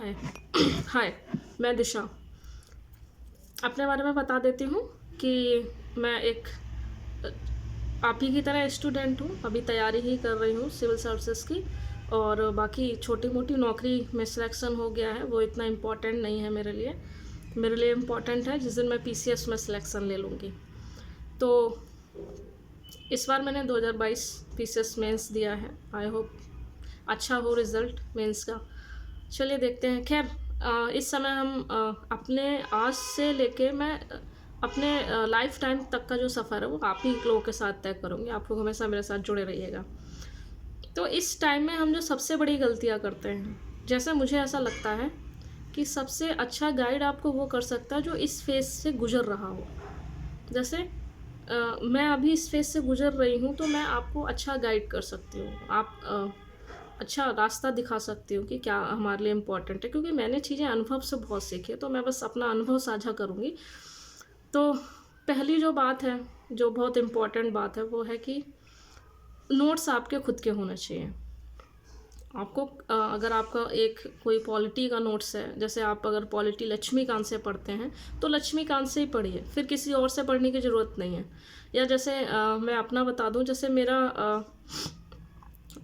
हाय हाय, मैं दिशा अपने बारे में बता देती हूँ कि मैं एक आप ही की तरह स्टूडेंट हूँ। अभी तैयारी ही कर रही हूँ सिविल सर्विसेज की, और बाकी छोटी मोटी नौकरी में सिलेक्शन हो गया है, वो इतना इम्पोर्टेंट नहीं है मेरे लिए। मेरे लिए इम्पोर्टेंट है जिस दिन मैं पीसीएस में सिलेक्शन ले लूँगी। तो इस बार मैंने 2022 पीसीएस मेंस दिया है। आई होप अच्छा हो रिज़ल्ट मेंस का। चलिए देखते हैं। खैर, इस समय हम अपने आज से लेके मैं अपने लाइफ टाइम तक का जो सफ़र है वो आप ही लोगों के साथ तय करूँगी। आप लोग हमेशा मेरे साथ जुड़े रहिएगा। तो इस टाइम में हम जो सबसे बड़ी गलतियाँ करते हैं, जैसे मुझे ऐसा लगता है कि सबसे अच्छा गाइड आपको वो कर सकता है जो इस फेज़ से गुज़र रहा हो। जैसे मैं अभी इस फेज़ से गुज़र रही हूँ, तो मैं आपको अच्छा गाइड कर सकती हूँ। आप अच्छा रास्ता दिखा सकती हूँ कि क्या हमारे लिए इम्पोर्टेंट है, क्योंकि मैंने चीज़ें अनुभव से बहुत सीखी है। तो मैं बस अपना अनुभव साझा करूँगी। तो पहली जो बात है, जो बहुत इम्पोर्टेंट बात है, वो है कि नोट्स आपके खुद के होने चाहिए। आपको अगर आपका एक कोई पॉलिटी का नोट्स है, जैसे आप अगर पॉलिटी लक्ष्मीकांत से पढ़ते हैं तो लक्ष्मीकांत से ही पढ़िए, फिर किसी और से पढ़ने की ज़रूरत नहीं है। या जैसे मैं अपना बता दूं, जैसे मेरा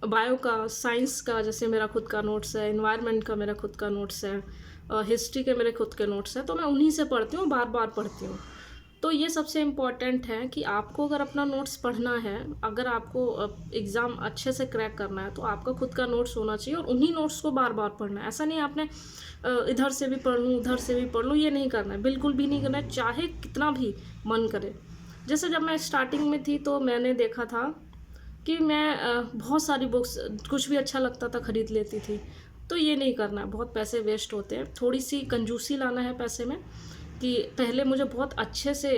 बायो का, साइंस का जैसे मेरा खुद का नोट्स है, इन्वायरमेंट का मेरा खुद का नोट्स है, हिस्ट्री के मेरे खुद के नोट्स हैं, तो मैं उन्हीं से पढ़ती हूँ, बार बार पढ़ती हूँ। तो ये सबसे इम्पॉर्टेंट है कि आपको अगर अपना नोट्स पढ़ना है, अगर आपको एग्ज़ाम अच्छे से क्रैक करना है, तो आपका खुद का नोट्स होना चाहिए और उन्हीं नोट्स को बार बार पढ़ना है। ऐसा नहीं आपने इधर से भी पढ़ लूँ, उधर से भी पढ़ लूँ, ये नहीं करना है, बिल्कुल भी नहीं करना है, चाहे कितना भी मन करे। जैसे जब मैं स्टार्टिंग में थी तो मैंने देखा था कि मैं बहुत सारी बुक्स, कुछ भी अच्छा लगता था खरीद लेती थी। तो ये नहीं करना है, बहुत पैसे वेस्ट होते हैं। थोड़ी सी कंजूसी लाना है पैसे में, कि पहले मुझे बहुत अच्छे से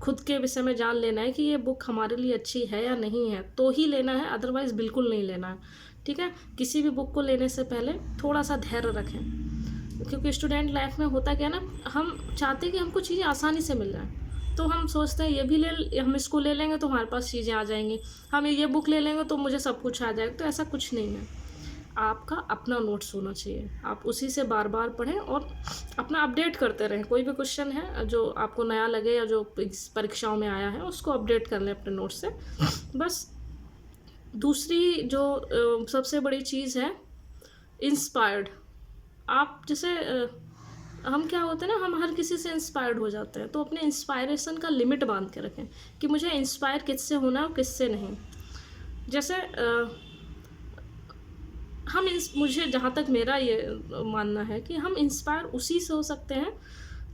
खुद के विषय में जान लेना है कि ये बुक हमारे लिए अच्छी है या नहीं है, तो ही लेना है, अदरवाइज़ बिल्कुल नहीं लेना है। ठीक है, किसी भी बुक को लेने से पहले थोड़ा सा धैर्य रखें, क्योंकि स्टूडेंट लाइफ में होता क्या है ना, हम चाहते हैं कि हमको चीज़ें आसानी से मिल जाए। तो हम सोचते हैं ये भी हम इसको ले लेंगे तो हमारे पास चीज़ें आ जाएंगी, हम ये बुक ले लेंगे तो मुझे सब कुछ आ जाएगा। तो ऐसा कुछ नहीं है। आपका अपना नोट्स होना चाहिए, आप उसी से बार बार पढ़ें और अपना अपडेट करते रहें। कोई भी क्वेश्चन है जो आपको नया लगे या जो परीक्षाओं में आया है, उसको अपडेट कर लें अपने नोट्स से, बस। दूसरी जो सबसे बड़ी चीज़ है, इंस्पायर्ड। आप जैसे हम क्या होते हैं ना, हम हर किसी से इंस्पायर्ड हो जाते हैं, तो अपने इंस्पायरेशन का लिमिट बांध के रखें कि मुझे इंस्पायर किससे होना है और किससे नहीं। जैसे मुझे जहाँ तक मेरा ये मानना है कि हम इंस्पायर उसी से हो सकते हैं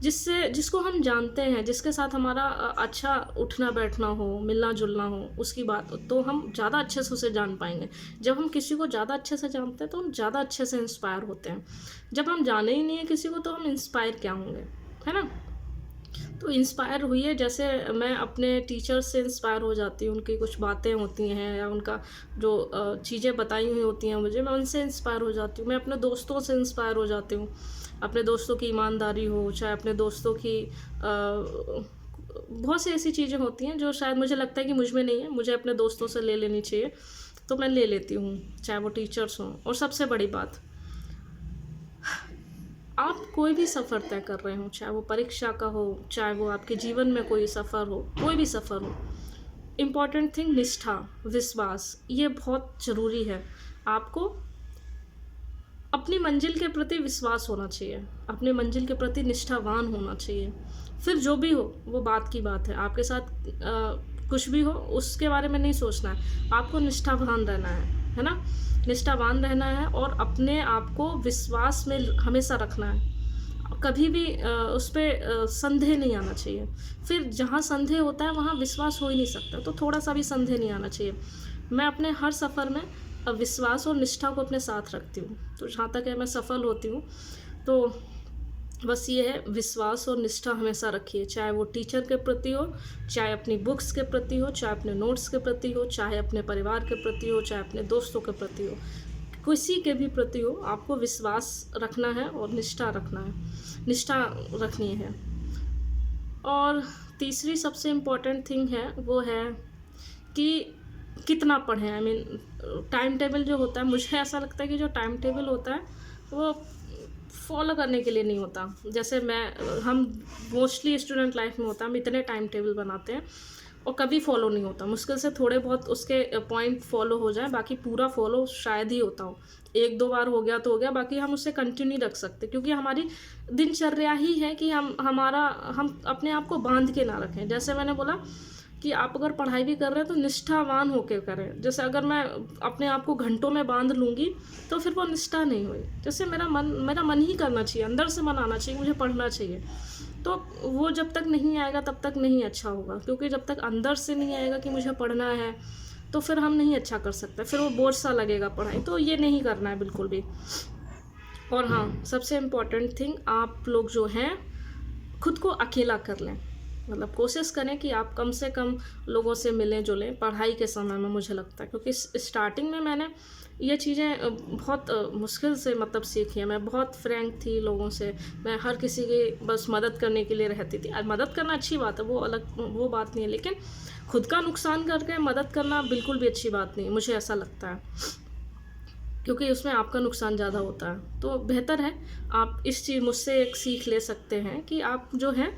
जिसको हम जानते हैं, जिसके साथ हमारा अच्छा उठना बैठना हो, मिलना जुलना हो, उसकी बात, तो हम ज़्यादा अच्छे से उसे जान पाएंगे। जब हम किसी को ज़्यादा अच्छे से जानते हैं तो हम ज़्यादा अच्छे से इंस्पायर होते हैं। जब हम जाने ही नहीं है किसी को तो हम इंस्पायर क्या होंगे, है ना। तो इंस्पायर हुई है, जैसे मैं अपने टीचर से इंस्पायर हो जाती हूँ, उनकी कुछ बातें होती हैं या उनका जो चीज़ें बताई हुई होती हैं मुझे, मैं उनसे इंस्पायर हो जाती हूँ। मैं अपने दोस्तों से इंस्पायर हो जाती हूँ, अपने दोस्तों की ईमानदारी हो, चाहे अपने दोस्तों की बहुत सी ऐसी चीज़ें होती हैं जो शायद मुझे लगता है कि मुझ में नहीं है, मुझे अपने दोस्तों से ले लेनी चाहिए, तो मैं ले लेती हूँ, चाहे वो टीचर्स हों। और सबसे बड़ी बात, आप कोई भी सफ़र तय कर रहे हो, चाहे वो परीक्षा का हो, चाहे वो आपके जीवन में कोई सफ़र हो, कोई भी सफ़र हो, इम्पॉर्टेंट थिंग निष्ठा, विश्वास, ये बहुत ज़रूरी है। आपको अपनी मंजिल के प्रति विश्वास होना चाहिए, अपने मंजिल के प्रति निष्ठावान होना चाहिए। फिर जो भी हो वो बात की बात है, आपके साथ कुछ भी हो उसके बारे में नहीं सोचना है, आपको निष्ठावान रहना है ना, निष्ठावान रहना है और अपने आप को विश्वास में हमेशा रखना है। कभी भी उस पर संदेह नहीं आना चाहिए। फिर जहाँ संदेह होता है वहाँ विश्वास हो ही नहीं सकता, तो थोड़ा सा भी संदेह नहीं आना चाहिए। मैं अपने हर सफ़र में विश्वास और निष्ठा को अपने साथ रखती हूँ, तो जहाँ तक है मैं सफल होती हूँ। तो बस ये है, विश्वास और निष्ठा हमेशा रखिए, चाहे वो टीचर के प्रति हो, चाहे अपनी बुक्स के प्रति हो, चाहे अपने नोट्स के प्रति हो, चाहे अपने परिवार के प्रति हो, चाहे अपने दोस्तों के प्रति हो, किसी के भी प्रति हो, आपको विश्वास रखना है और निष्ठा रखना है, निष्ठा रखनी है। और तीसरी सबसे इम्पोर्टेंट थिंग है वो है कि कितना पढ़ें। आई मीन टाइम टेबल जो होता है, मुझे ऐसा लगता है कि जो टाइम टेबल होता है वो फॉलो करने के लिए नहीं होता। जैसे हम मोस्टली स्टूडेंट लाइफ में होता है, हम इतने टाइम टेबल बनाते हैं और कभी फॉलो नहीं होता। मुश्किल से थोड़े बहुत उसके पॉइंट फॉलो हो जाए, बाकी पूरा फॉलो शायद ही होता हो। 1-2 बार हो गया तो हो गया, बाकी हम उससे कंटिन्यू रख सकते, क्योंकि हमारी दिनचर्या ही है कि हम अपने आप को बांध के ना रखें। जैसे मैंने बोला कि आप अगर पढ़ाई भी कर रहे हैं तो निष्ठावान होकर करें। जैसे अगर मैं अपने आप को घंटों में बांध लूँगी तो फिर वो निष्ठा नहीं हुई। जैसे मेरा मन ही करना चाहिए, अंदर से मन आना चाहिए, मुझे पढ़ना चाहिए। तो वो जब तक नहीं आएगा तब तक नहीं अच्छा होगा, क्योंकि जब तक अंदर से नहीं आएगा कि मुझे पढ़ना है तो फिर हम नहीं अच्छा कर सकते, फिर वो बोझ सा लगेगा पढ़ाई। तो ये नहीं करना है बिल्कुल भी। और हाँ, सबसे इम्पोर्टेंट थिंग, आप लोग जो हैं खुद को अकेला कर लें। मतलब कोशिश करें कि आप कम से कम लोगों से मिलें जुलें पढ़ाई के समय में, मुझे लगता है। क्योंकि स्टार्टिंग में मैंने ये चीज़ें बहुत मुश्किल से मतलब सीखी है। मैं बहुत फ्रैंक थी लोगों से, मैं हर किसी की बस मदद करने के लिए रहती थी। मदद करना अच्छी बात है, वो बात नहीं है, लेकिन खुद का नुकसान करके मदद करना बिल्कुल भी अच्छी बात नहीं है, मुझे ऐसा लगता है, क्योंकि उसमें आपका नुकसान ज़्यादा होता है। तो बेहतर है आप इस चीज़ मुझसे एक सीख ले सकते हैं कि आप जो हैं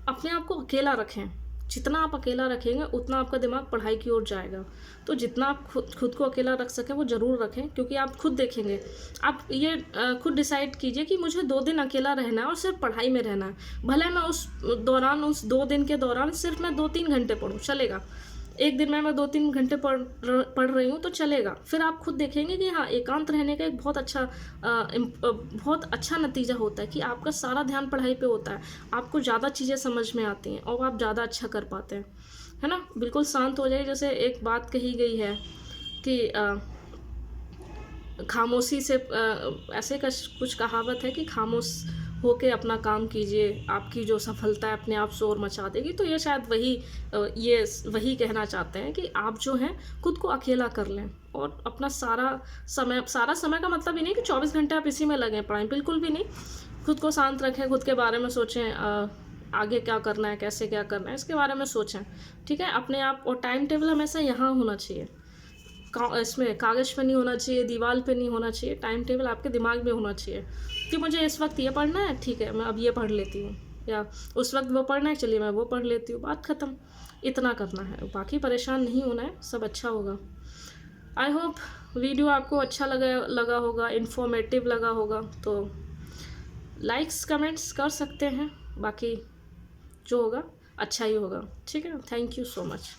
अपने आप को अकेला रखें। जितना आप अकेला रखेंगे उतना आपका दिमाग पढ़ाई की ओर जाएगा। तो जितना आप खुद को अकेला रख सकें वो ज़रूर रखें, क्योंकि आप खुद देखेंगे। आप ये खुद डिसाइड कीजिए कि मुझे 2 दिन अकेला रहना है और सिर्फ पढ़ाई में रहना है। भले मैं उस 2 दिन के दौरान सिर्फ मैं 2-3 घंटे पढूँ, चलेगा। एक दिन में मैं 2-3 घंटे पढ़ रही हूँ तो चलेगा। फिर आप खुद देखेंगे कि हाँ, एकांत रहने का एक बहुत अच्छा नतीजा होता है कि आपका सारा ध्यान पढ़ाई पे होता है। आपको ज़्यादा चीज़ें समझ में आती हैं और आप ज़्यादा अच्छा कर पाते हैं, है ना? बिल्कुल शांत हो जाइए। जैसे एक बात कही गई है कि खामोशी से ऐसे कुछ कहावत है कि खामोश होके अपना काम कीजिए, आपकी जो सफलता है अपने आप शोर मचा देगी। तो ये शायद वही कहना चाहते हैं कि आप जो हैं खुद को अकेला कर लें और अपना सारा समय का मतलब ये नहीं कि 24 घंटे आप इसी में लगें पढ़ाई, बिल्कुल भी नहीं। खुद को शांत रखें, खुद के बारे में सोचें, आगे क्या करना है, कैसे क्या करना है, इसके बारे में सोचें, ठीक है? अपने आप और टाइम टेबल हमेशा यहाँ होना चाहिए, इसमें कागज़ पे नहीं होना चाहिए, दीवार पे नहीं होना चाहिए। टाइम टेबल आपके दिमाग में होना चाहिए कि मुझे इस वक्त ये पढ़ना है, ठीक है, मैं अब ये पढ़ लेती हूँ, या उस वक्त वो पढ़ना है, चलिए मैं वो पढ़ लेती हूँ, बात ख़त्म। इतना करना है, बाकी परेशान नहीं होना है, सब अच्छा होगा। आई होप वीडियो आपको अच्छा लगा होगा, इन्फॉर्मेटिव लगा होगा। तो लाइक्स कमेंट्स कर सकते हैं, बाकी जो होगा अच्छा ही होगा, ठीक है? Thank you so much.